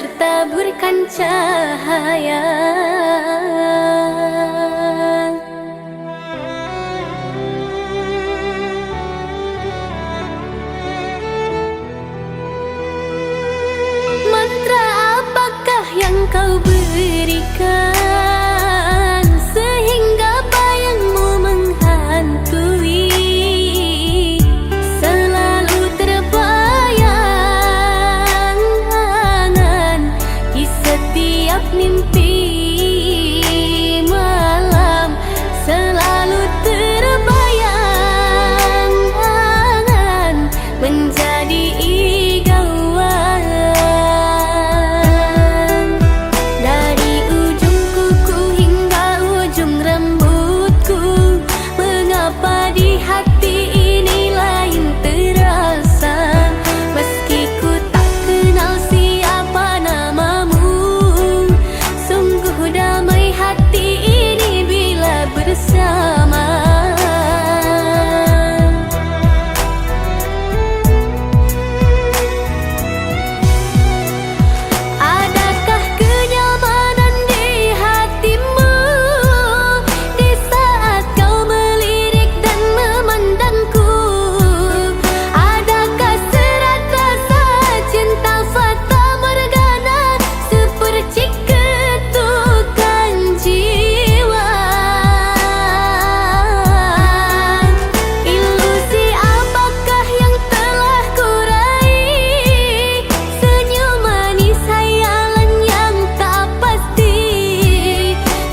bertaburkan cahaya. Mantra apakah yang kau berikan sehingga bayangmu menghantui? Selalu terbayang di setiap mimpi malam, selalu terbayang menjadi igauan. Dari ujung kuku hingga ujung rambutku, mengapa di hati ini lain terasa? Meski ku tak kenal siapa namamu, sungguh damai hati ini bila bersama. Adakah kenyamanan di hatimu di saat kau melirik dan memandangku? Adakah serat rasa cinta fata morgana seperti ketukan jiwa? Ilusi apakah yang telah kurai? Senyum manis hayalan yang tak pasti.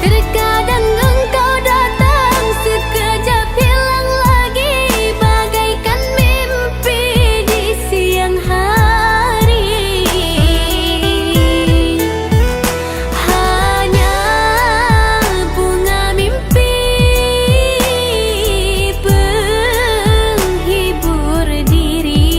Terkadang engkau datang sekejap hilang lagi, bagaikan mimpi di siang hari. Hanya bunga mimpi penghibur diri.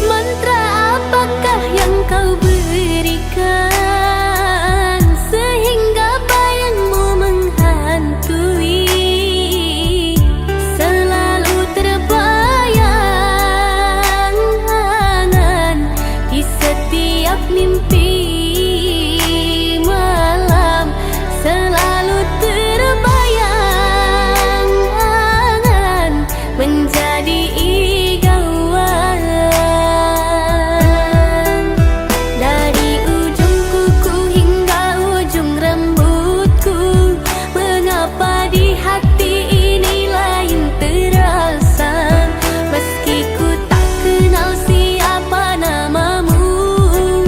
Mantra apakah yang kau berikan sehingga bayangmu menghantui? Selalu terbayang di setiap mimpi malam, selalu terbayang menjadi igauan. Dari ujung kuku hingga ujung rambutku, mengapa di hati ini lain terasa? Meski ku tak kenal siapa namamu,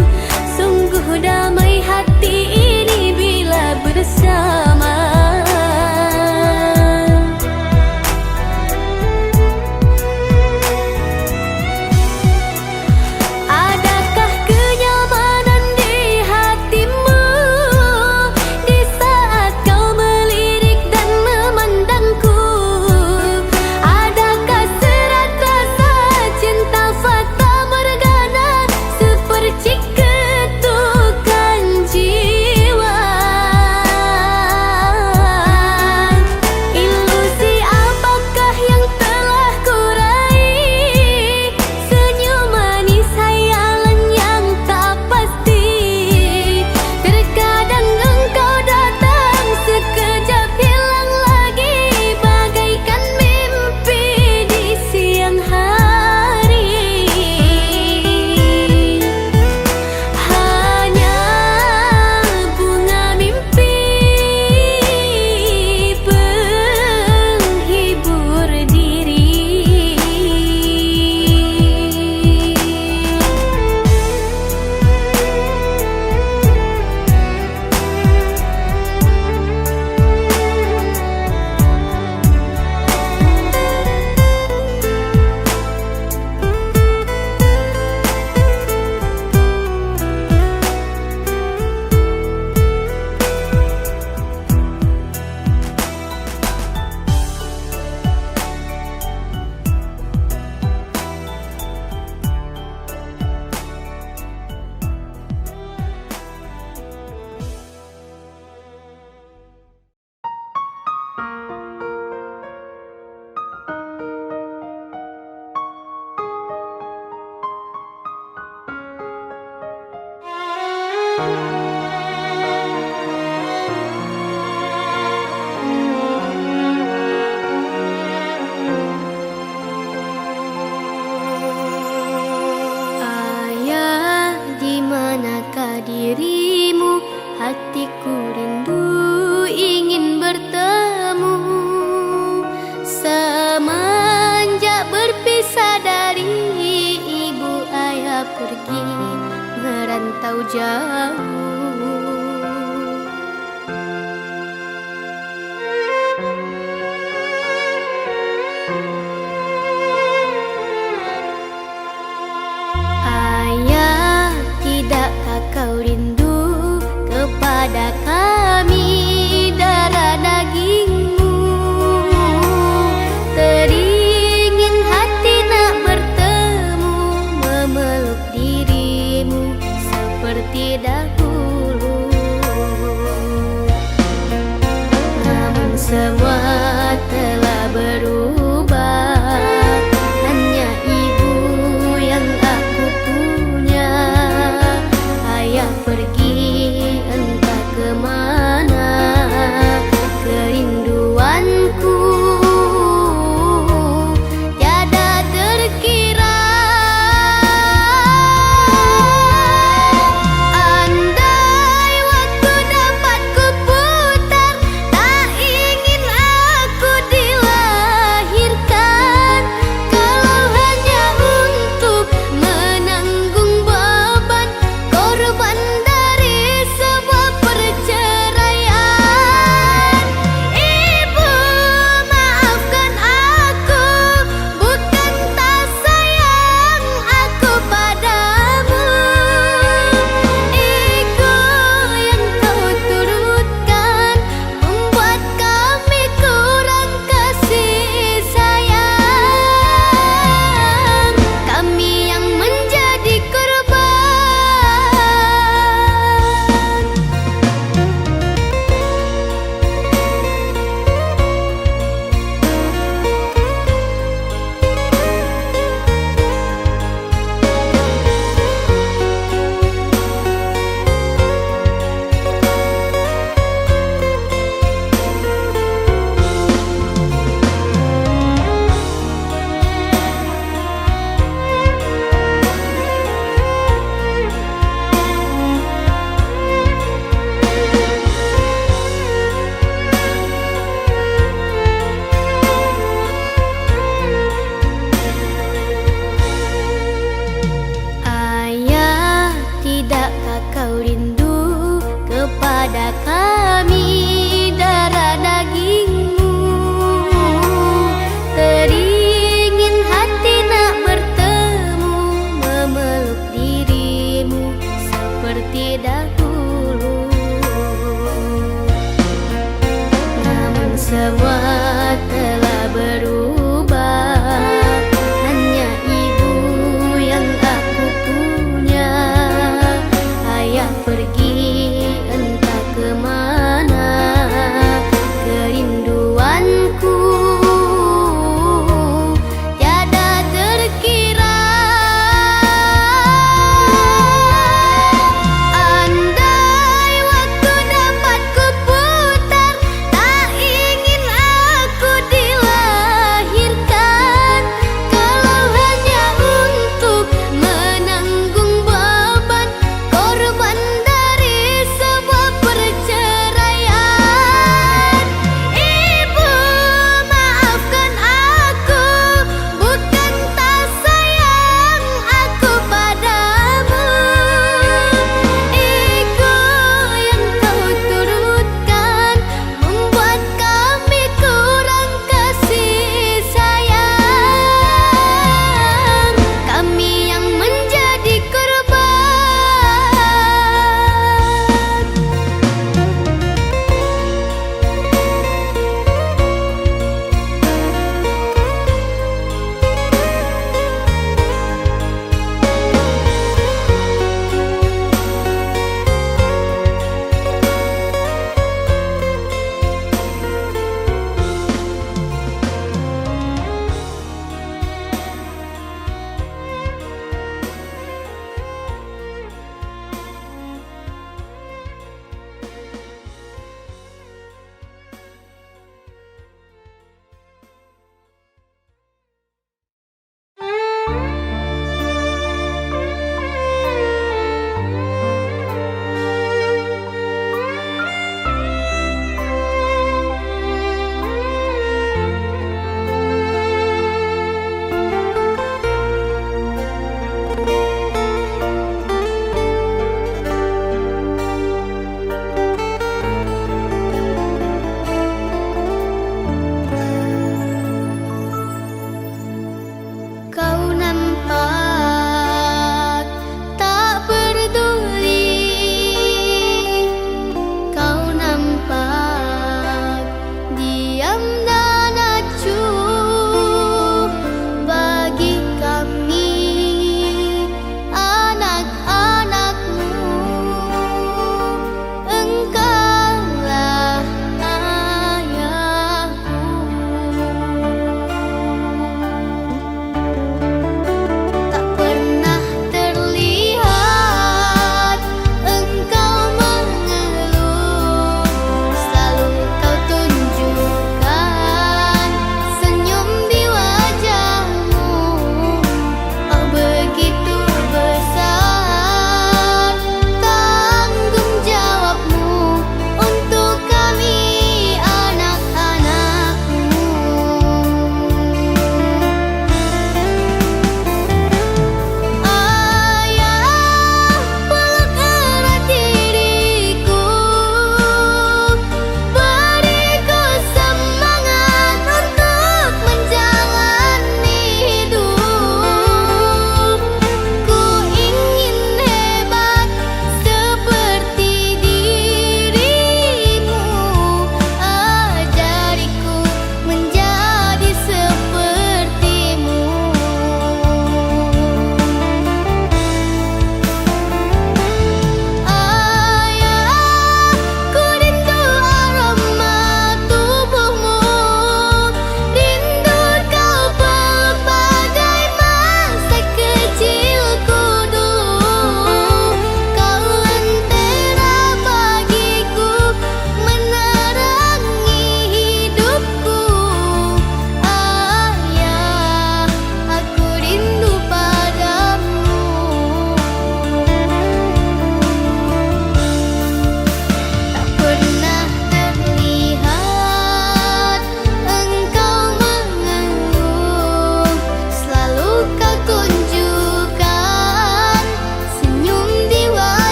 Ayah, di manakah dirimu? Hatiku rindu ingin bertemu. Semenjak berpisah dari ibu, ayah pergi merantau jauh. Ayah, tidakkah kau rindu kepada kami, darah dagingmu? Teringin hati nak bertemu, memeluk dirimu seperti dahulu. Namun semua telah berubah, hanya ibu yang aku punya. Ayah pergi entah kemana, kerinduanku tiada terkira. Andai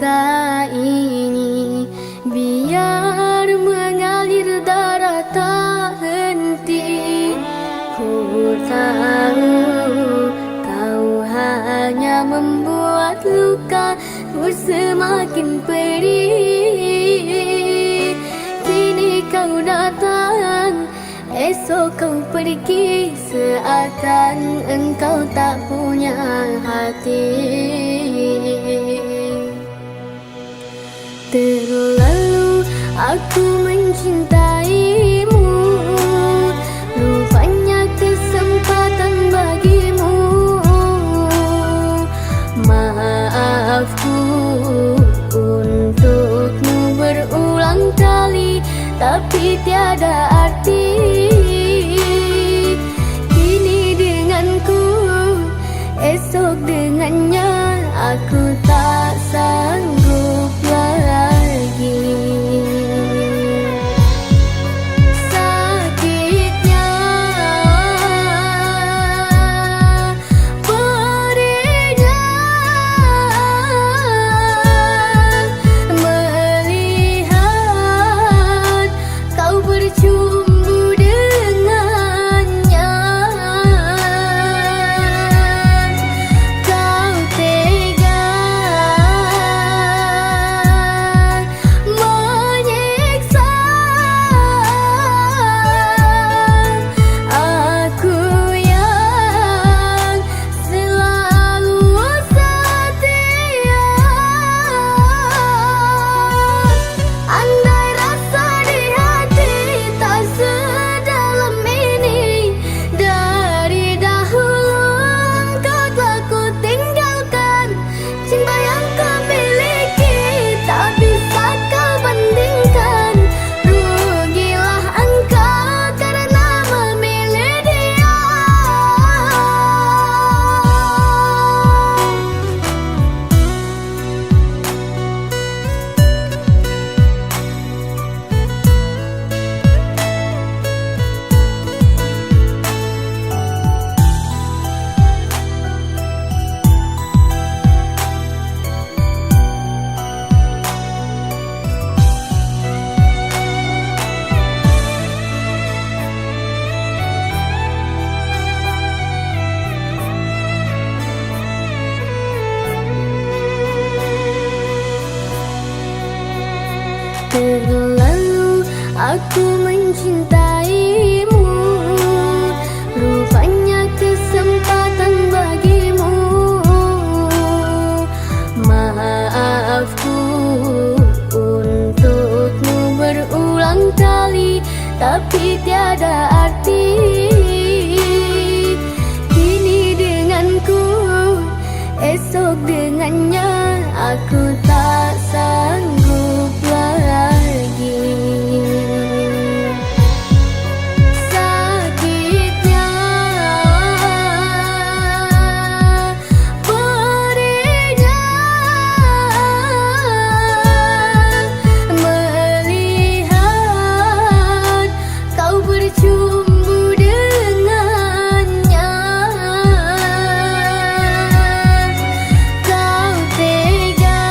luka ini biar mengalir darah tak henti. Ku tahu kau hanya membuat lukaku semakin perih. Kini kau datang, esok kau pergi, seakan engkau tak punya hati. Terlalu aku mencintaimu, rupanya kesempatan bagimu. Maafku untukmu berulang kali, tapi tiada arti. Kini denganku, esok dengannya, aku tak sanggup lagi. Sakitnya, perihnya melihat kau bercumbu dengannya. Kau tega menyiksa aku yang selalu setia. Andai rasa di hati tak sedalam ini, dari dahulu engkau telah ku tinggalkan. Cinta yang kau miliki tak bisa kau bandingkan. Rugilah engkau karena memilih dia. Terlalu aku mencintaimu, rupanya kesempatan bagimu. Maafku untukmu berulang kali, tapi tiada arti. Kini denganku, esok dengannya, aku tak sanggup lagi. Sakitnya, perihnya melihat kau bercumbu dengannya. Kau tega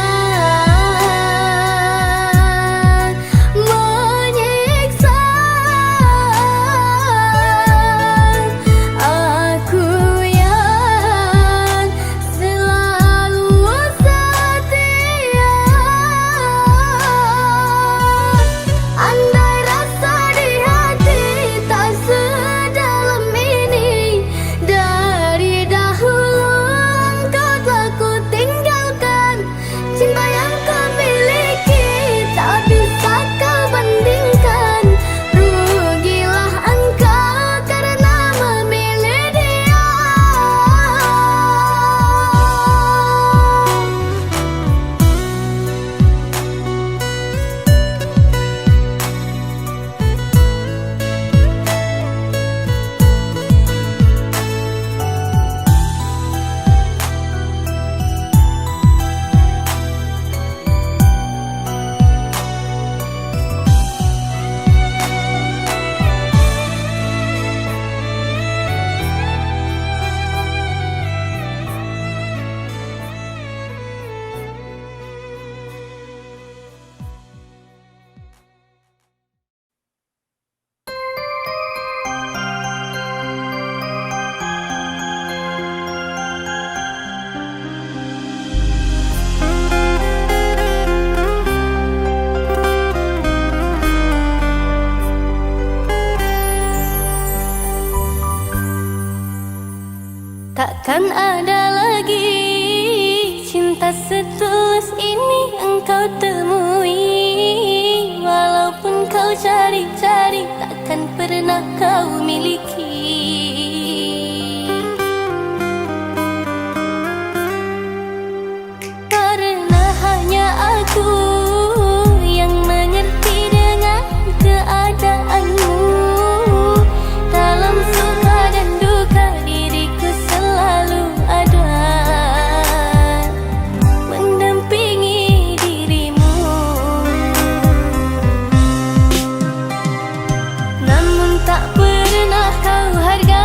setulus ini engkau temui. Walaupun kau cari-cari, takkan pernah kau miliki. Karena hanya aku yang mengerti dengan keadaanmu. Dalam suka dan duka diriku selalu ada, mendampingi dirimu. Namun tak pernah kau hargai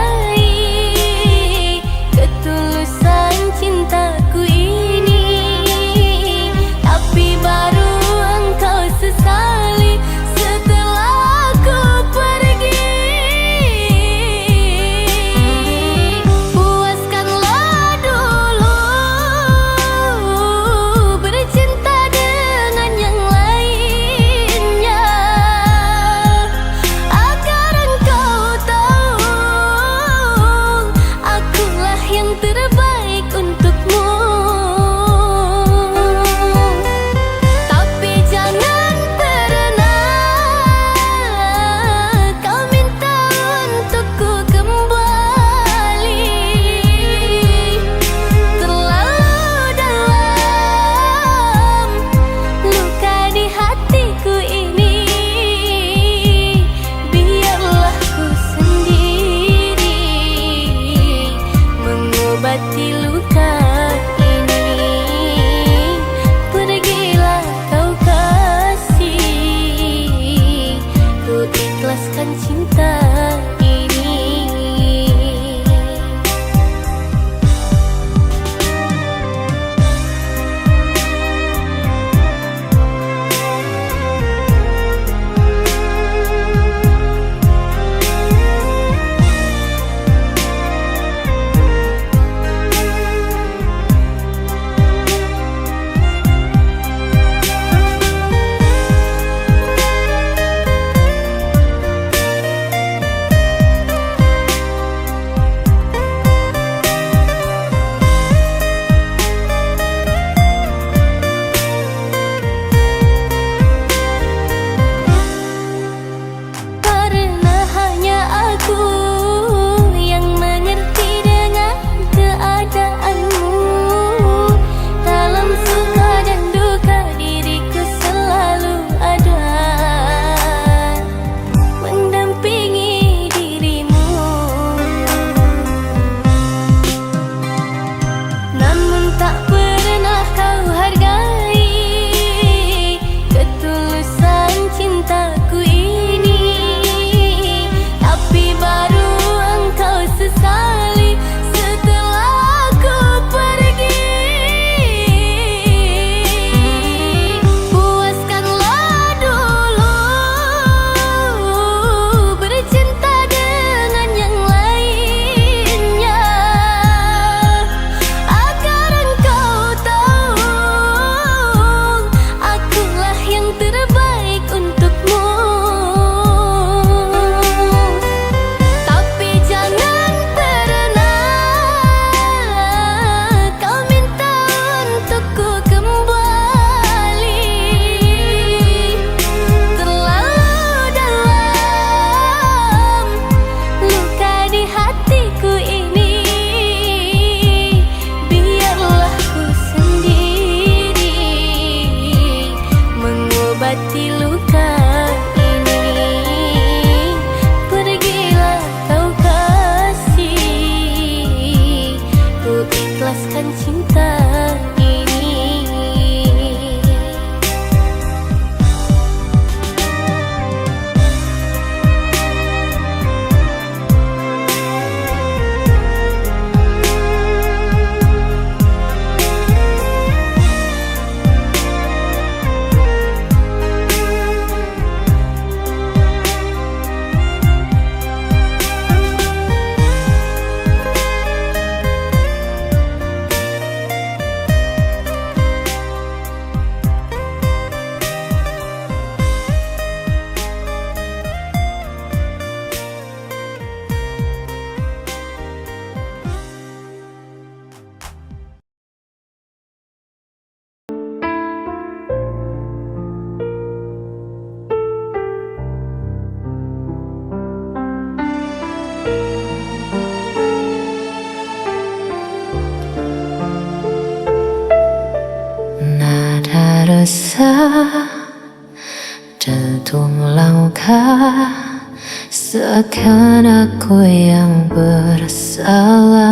seakan aku yang bersalah.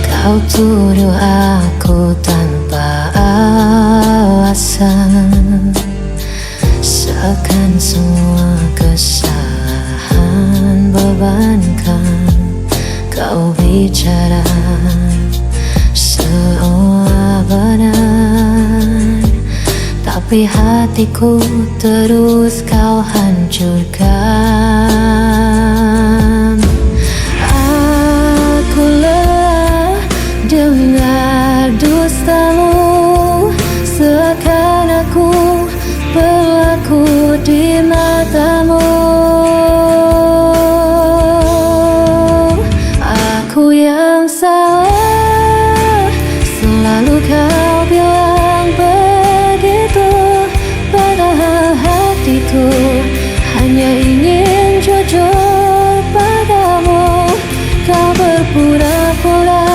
Kau tuduh aku tanpa alasan, seakan semua kesalahan bebankan. Kau bicara seolah benar, tapi hatiku terus kau hancurkan. Aku lelah dengar dustamu, seakan aku berlaku di matamu. Aku yang salah, selalu kau bilang begitu, padahal hatiku hanya ingin jujur padamu. Kau berpura-pura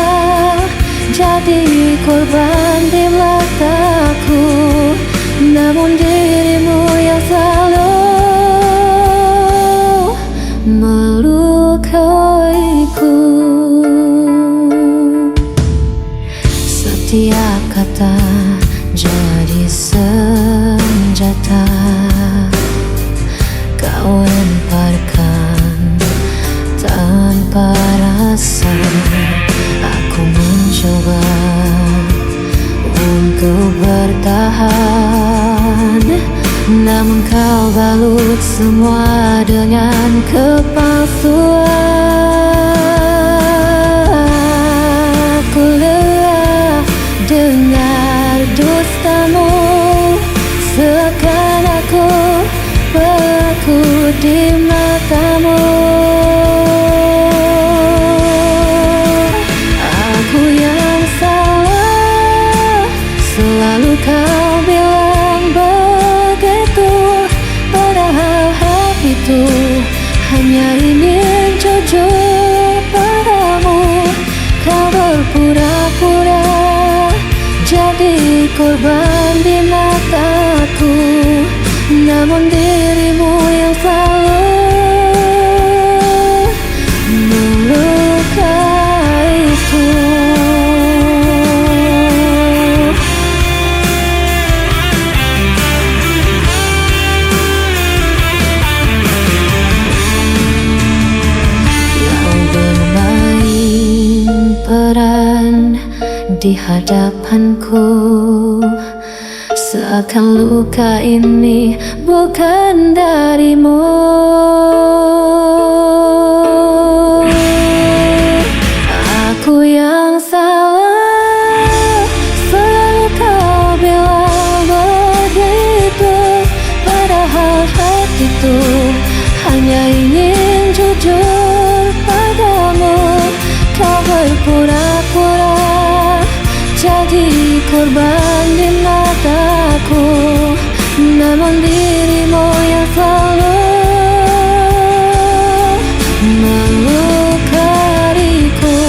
jadi korban di mataku, namun dirimu yang selalu melukaiku. Setiap kata jadi senjata kau lemparkan tanpa rasa. Aku mencoba untuk bertahan, namun kau balut semua dengan kepalsuan. Aku lelah dengar dustamu, seakan aku berlaku di matamu. Aku yang salah, selalu kau bilang begitu, padahal hatiku hanya ingin jujur padamu. Kau berpura-pura jadi korban di mataku, namun dirimu yang selalu melukaiku. Kau bermain peran di hadapanku, seakan luka ini bukan darimu. Aku yang salah, selalu kau bilang begitu, padahal hatiku hanya ingin jujur padamu. Kau berpura-pura jadi korban di mataku, namun dirimu yang selalu melukaiku.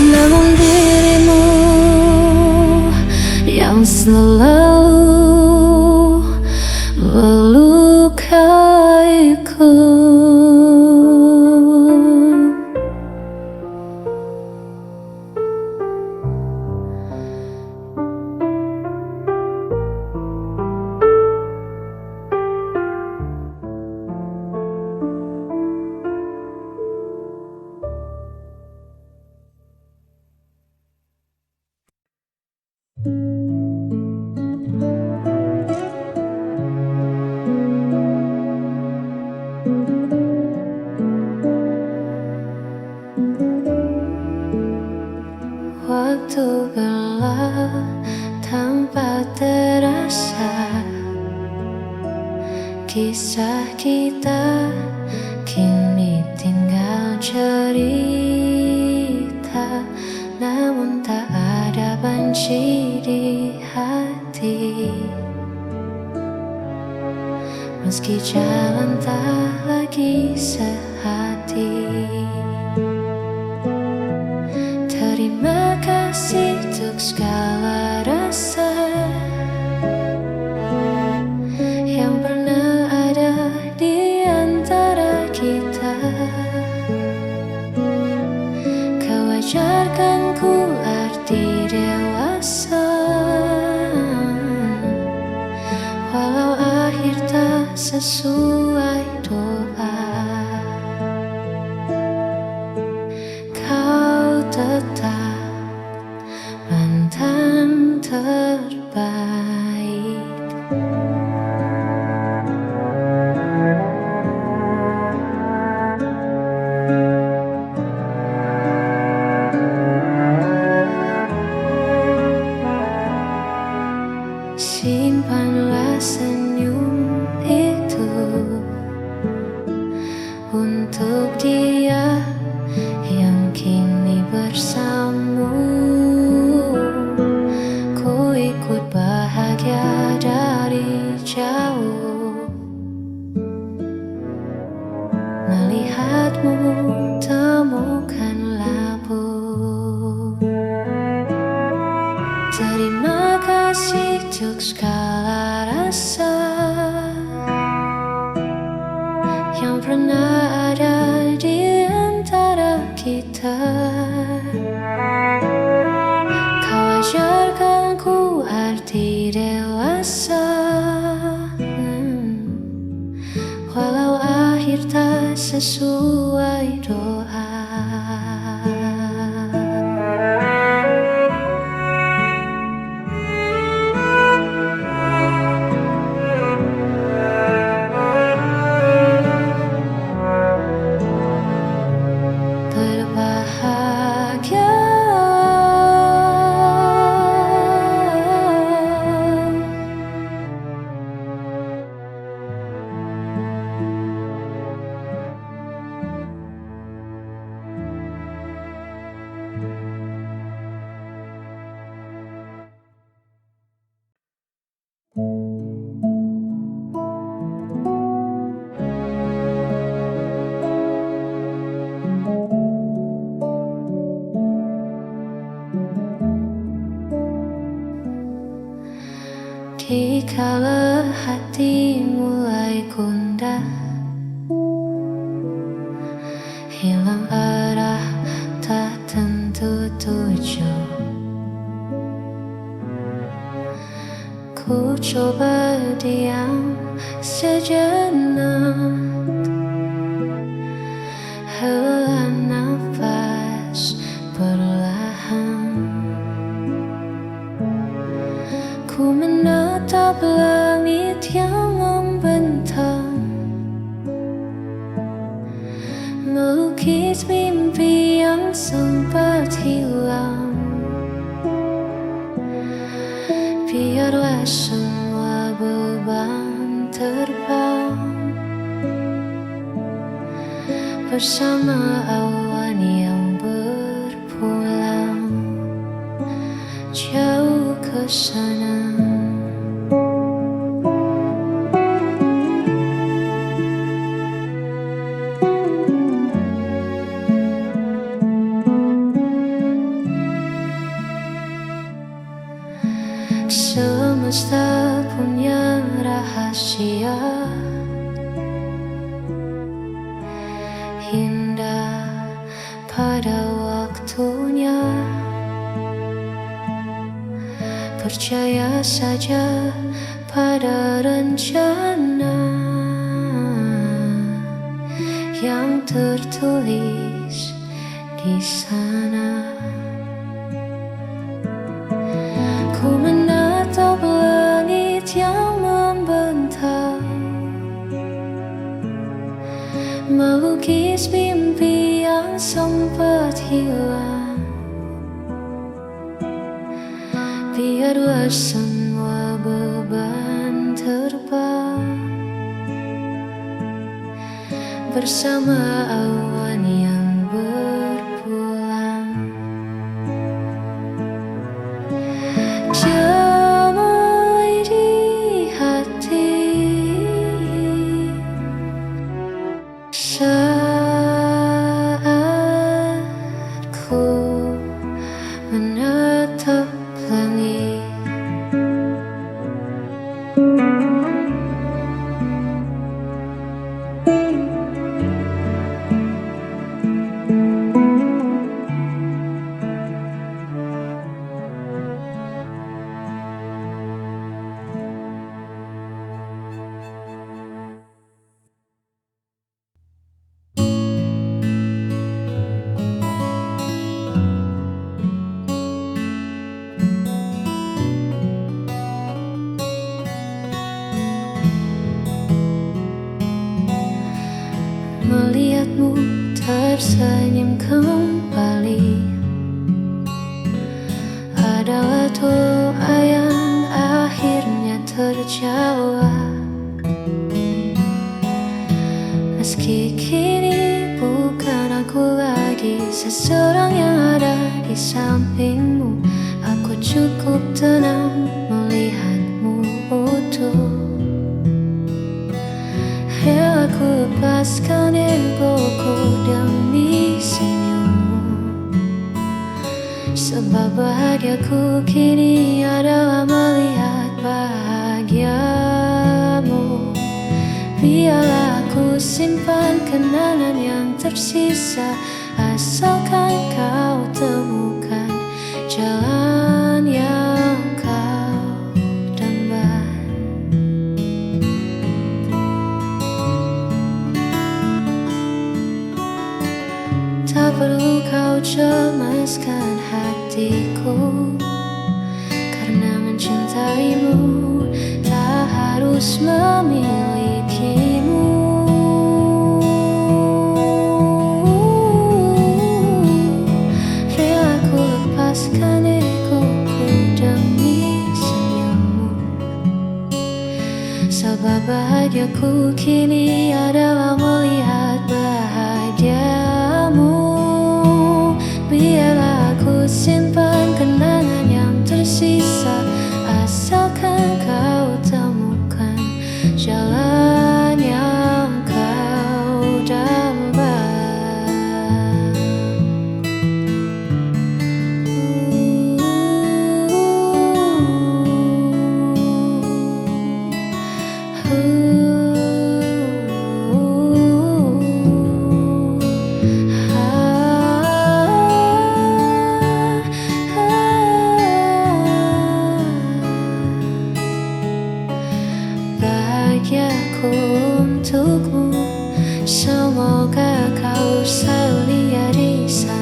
Namun dirimu yang selalu melukaiku. Waktu berlalu tanpa terasa, kisah kita kini tinggal cerita, namun tak ada benci di hati. Meski jalan tak lagi sehati, terima sesuai doa. Kau tetap mantan terbaik. Simpanlah senyum itu untuk dia yang kini bersamamu. Ku ikut bahagia dari jauh, melihatmu temukan labu. Terima kasih untuk segala rasa yang pernah ada di antara kita. Kau ajarkan ku arti dewasa, walau akhir tak sesuai doa. Berbahagia dikala hati mulai gundah, hilang arah tak tentu tujuh. Ku coba diam sejenak, hela nafas perlahan. Ku menatap langit yang membentang, melukis mimpi yang sempat hilang. Biarlah semua beban terbang bersama awan yang berpulang jauh ke sana. Semesta punya rahasia indah pada waktunya. Percaya saja pada rencana yang tertulis di sana. Ku menatap langit yang membentang, melukis mimpi yang sempat hilang. Biarlah semua beban terbang bersama awan yang berpulang. Damai di hati saat ku menatap langit. melihatmu tersenyum kembali adalah doa yang akhirnya terjawab. Meski kini bukan aku lagi seseorang yang ada di sampingmu, aku cukup tenang melihatmu utuh. Ya, aku lepaskan egoku demi senyummu, sebab bahagiaku kini adalah melihat bahagiamu. Biarlah aku simpan kenangan yang tersisa, asalkan kau temukan jalan yang kau damban. Tak perlu kau cemaskan hatiku, karena mencintaimu tak harus memilikimu. Rela ku lepaskan egoku demi senyummu, sebab bahagiaku kini adalah melihat bahagiamu. Biarlah aku simpan kenangan yang tersisa, asalkan kau temukan jalan yang kau damban. Bahagiaku untukmu, semoga kau selalu lihat di sana.